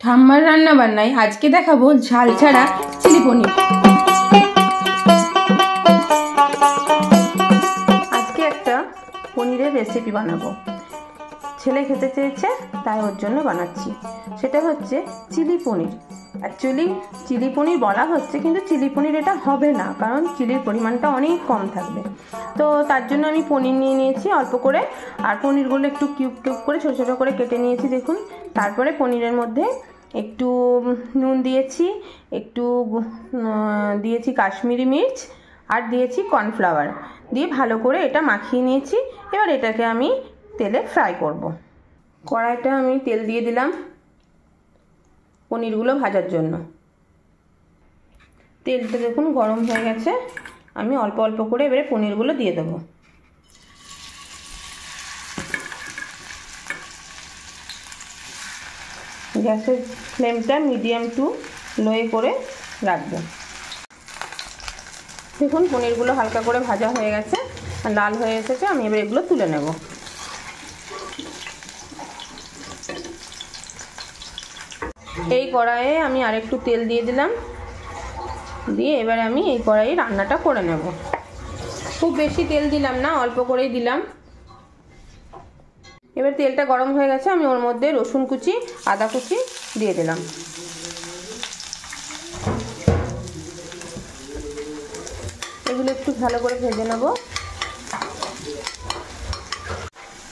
ঠাম্মার রান্না বান্নায় আজকে দেখাবো ঝাল ছাড়া চিলি পনির। আজকে একটা পনিরের রেসিপি বানাবো। ছেলে খেতে চেয়েছে তাই ওর জন্য বানাচ্ছি। সেটা হচ্ছে চিলি পনির। অ্যাকচুয়ালি চিলি পনির বলা হচ্ছে, কিন্তু চিলি পনির এটা হবে না, কারণ চিলির পরিমাণটা অনেক কম থাকবে। তো তার জন্য আমি পনির নিয়ে নিয়েছি অল্প করে, আর পনিরগুলো একটু কিউব কিউব করে ছোটো ছোটো করে কেটে নিয়েছি দেখুন। তারপরে পনিরের মধ্যে একটু নুন দিয়েছি, একটু দিয়েছি কাশ্মীরি মির্চ, আর দিয়েছি কর্নফ্লাওয়ার দিয়ে ভালো করে এটা মাখিয়ে নিয়েছি। এবার এটাকে আমি তেলে ফ্রাই করব। কড়াইটা আমি তেল দিয়ে দিলাম পনিরগুলো ভাজার জন্য। তেলটা দেখুন গরম হয়ে গেছে। আমি অল্প অল্প করে এবারে পনিরগুলো দিয়ে দেবো। গ্যাসের ফ্লেমটা মিডিয়াম টু লোয়ে করে রাখবো। দেখুন পনিরগুলো হালকা করে ভাজা হয়ে গেছে, লাল হয়ে এসেছে। আমি এবার এগুলো তুলে নেব। এই কড়াইয়ে আমি আরেকটু তেল দিয়ে দিলাম, দিয়ে এবারে আমি এই কড়াইয়ে রান্নাটা করে নেব। খুব বেশি তেল দিলাম না, অল্প করেই দিলাম। এবার তেলটা গরম হয়ে গেছে, আমি ওর মধ্যে রসুন কুচি, আদা কুচি দিয়ে দিলাম। এগুলো একটু ভালো করে ভেজে নেব।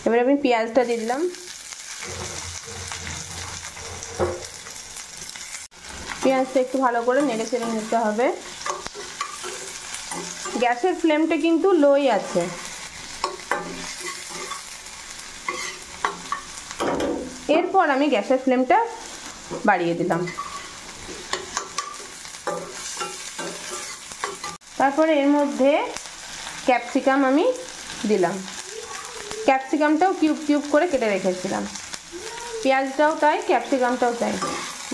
এবার আমি পেঁয়াজটা দিয়ে দিলাম। পেঁয়াজটা একটু ভালো করে নেড়ে চেড়ে নিতে হবে। গ্যাসের ফ্লেমটা কিন্তু লোই আছে। এরপর আমি গ্যাসের ফ্লেমটা বাড়িয়ে দিলাম। তারপরে এর মধ্যে ক্যাপসিকাম আমি দিলাম। ক্যাপসিকামটাও কিউব কিউব করে কেটে রেখেছিলাম। পেঁয়াজটাও তাই, ক্যাপসিকামটাও তাই।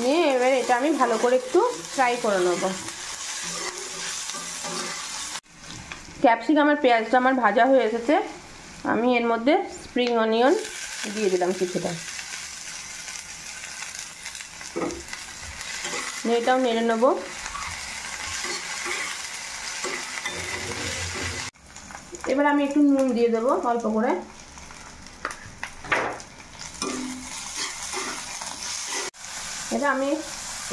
নিয়ে এবার এটা আমি ভালো করে একটু ফ্রাই করে নেব। ক্যাপসিকাম আর পেঁয়াজটা আমার ভাজা হয়ে এসেছে। আমি এর মধ্যে স্প্রিং অনিয়ন দিয়ে দিলাম কিছুটা। এটাও নেড়ে নেব। এবার আমি একটু নুন দিয়ে দেবো অল্প করে। আমি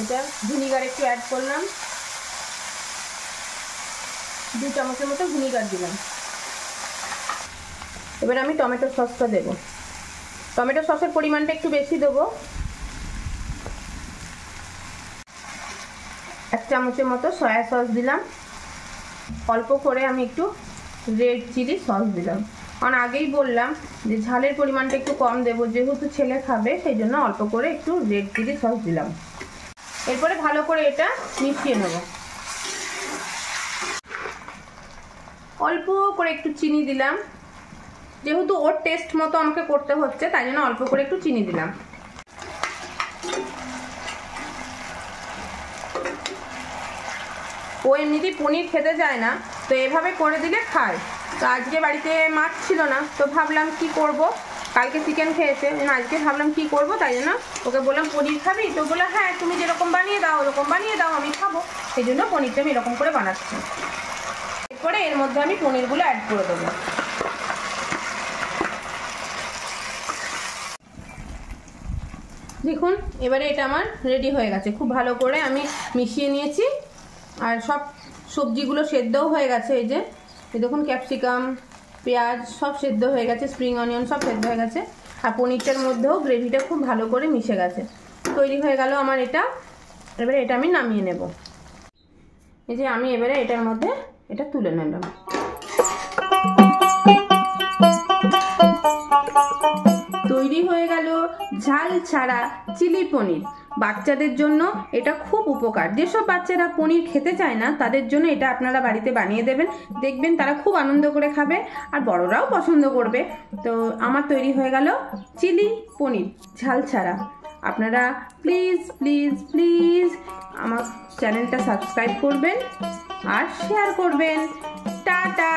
এটা ভিনিগার একটু অ্যাড করলাম, 2 চামচের মতো ভিনিগার দিলাম। এবার আমি টমেটো সসটা দেব। টমেটো সসের পরিমাণটা একটু বেশি দেবো, 1 চামচের মতো সয়া সস দিলাম। অল্প করে আমি একটু রেড চিলি সস দিলাম, কারণ আগেই বললাম যে ঝালের পরিমাণটা একটু কম দেবো, যেহেতু ছেলে খাবে সেই জন্য অল্প করে একটু রেড চিলি সস দিলাম। এরপরে ভালো করে এটা মিশিয়ে নেব। অল্প করে একটু চিনি দিলাম, যেহেতু ওর টেস্ট মতো আমাকে করতে হচ্ছে তাই জন্য অল্প করে একটু চিনি দিলাম। ও এমনিতেই পনির খেতে চায় না, তো এভাবে করে দিলে খায়। তো আজকে বাড়িতে মাছ ছিল না, তো ভাবলাম কি করব, কালকে চিকেন খেয়েছে, আজকে ভাবলাম কি করব, তাই জন্য ওকে বললাম পনির খাবি? তো বললো হ্যাঁ তুমি যেরকম বানিয়ে দাও ওরকম বানিয়ে দাও, আমি খাবো। সেই জন্য পনিরটা আমি এরকম করে বানাচ্ছি। এরপরে এর মধ্যে আমি পনিরগুলো অ্যাড করে দেবো। দেখুন এবারে এটা আমার রেডি হয়ে গেছে। খুব ভালো করে আমি মিশিয়ে নিয়েছি, আর সব সবজিগুলো সেদ্ধও হয়ে গেছে। এই যে দেখুন ক্যাপসিকাম, পেঁয়াজ সব সেদ্ধ হয়ে গেছে, স্প্রিং অনিয়ন সব সেদ্ধ হয়ে গেছে, আর পনিরটার মধ্যেও গ্রেভিটা খুব ভালো করে মিশে গেছে। তৈরি হয়ে গেল আমার এটা। এবারে এটা আমি নামিয়ে নেব। এই যে আমি এবারে এটার মধ্যে এটা তুলে নিলাম। তৈরি হয়ে গেল ঝাল ছাড়া চিলি পনির। বাচ্চাদের জন্য এটা খুব উপকার। যেসব বাচ্চারা পনির খেতে চায় না তাদের জন্য এটা আপনারা বাড়িতে বানিয়ে দেবেন, দেখবেন তারা খুব আনন্দ করে খাবে, আর বড়রাও পছন্দ করবে। তো আমার তৈরি হয়ে গেল চিলি পনির ঝাল ছাড়া। আপনারা প্লিজ প্লিজ প্লিজ আমার চ্যানেলটা সাবস্ক্রাইব করবেন আর শেয়ার করবেন। টাটা।